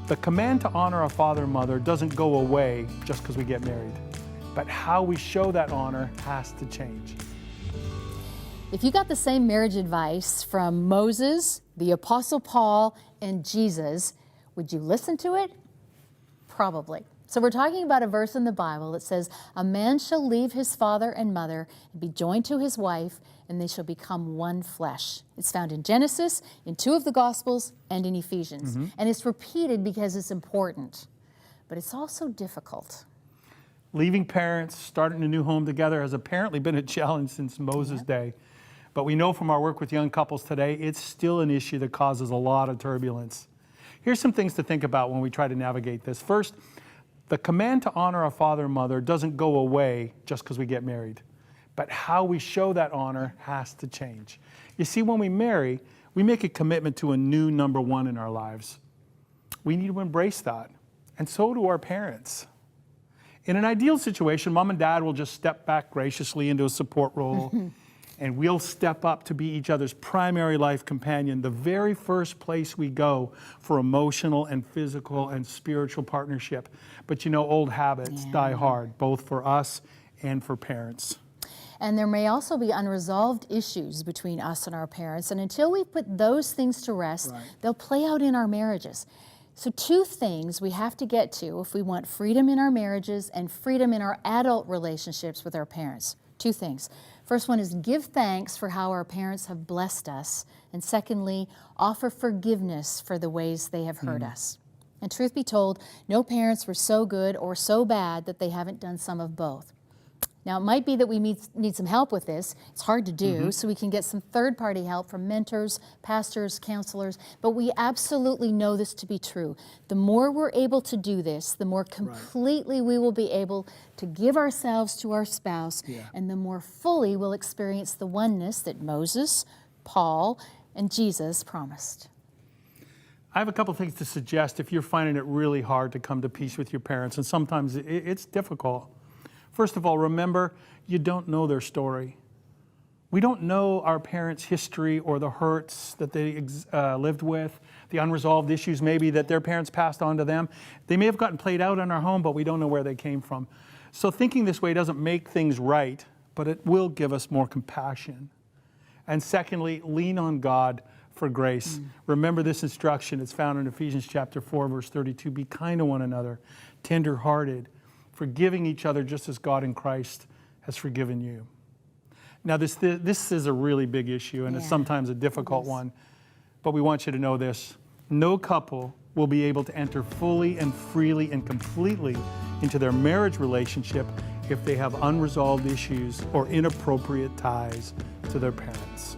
The command to honor our father and mother doesn't go away just because we get married, but how we show that honor has to change. If you got the same marriage advice from Moses, the Apostle Paul, and Jesus, would you listen to it? Probably. So we're talking about a verse in the Bible that says, "A man shall leave his father and mother and be joined to his wife, and they shall become one flesh." It's found in Genesis, in 2 of the Gospels, and in Ephesians. And it's repeated because it's important, but it's also difficult. Leaving parents, starting a new home together has apparently been a challenge since Moses' day. But we know from our work with young couples today, it's still an issue that causes a lot of turbulence. Here's some things to think about when we try to navigate this. First, the command to honor our father and mother doesn't go away just because we get married, but how we show that honor has to change. You see, when we marry, we make a commitment to a new number one in our lives. We need to embrace that, and so do our parents. In an ideal situation, mom and dad will just step back graciously into a support role, and we'll step up to be each other's primary life companion, the very first place we go for emotional and physical and spiritual partnership. But you know, old habits die hard, both for us and for parents. And there may also be unresolved issues between us and our parents, and until we put those things to rest, they'll play out in our marriages. So 2 things we have to get to if we want freedom in our marriages and freedom in our adult relationships with our parents. 2 things. First one is give thanks for how our parents have blessed us. And secondly, offer forgiveness for the ways they have hurt us. And truth be told, no parents were so good or so bad that they haven't done some of both. Now, it might be that we need some help with this. It's hard to do, so we can get some third-party help from mentors, pastors, counselors, but we absolutely know this to be true. The more we're able to do this, the more completely we will be able to give ourselves to our spouse, and the more fully we'll experience the oneness that Moses, Paul, and Jesus promised. I have a couple things to suggest if you're finding it really hard to come to peace with your parents, and sometimes it's difficult. First of all, remember, you don't know their story. We don't know our parents' history or the hurts that they lived with, the unresolved issues maybe that their parents passed on to them. They may have gotten played out in our home, but we don't know where they came from. So thinking this way doesn't make things right, but it will give us more compassion. And secondly, lean on God for grace. Remember this instruction. It's found in Ephesians chapter 4, verse 32. Be kind to one another, tender-hearted, forgiving each other just as God in Christ has forgiven you. Now, this is a really big issue, and it's sometimes a difficult one, but we want you to know this. No couple will be able to enter fully and freely and completely into their marriage relationship if they have unresolved issues or inappropriate ties to their parents.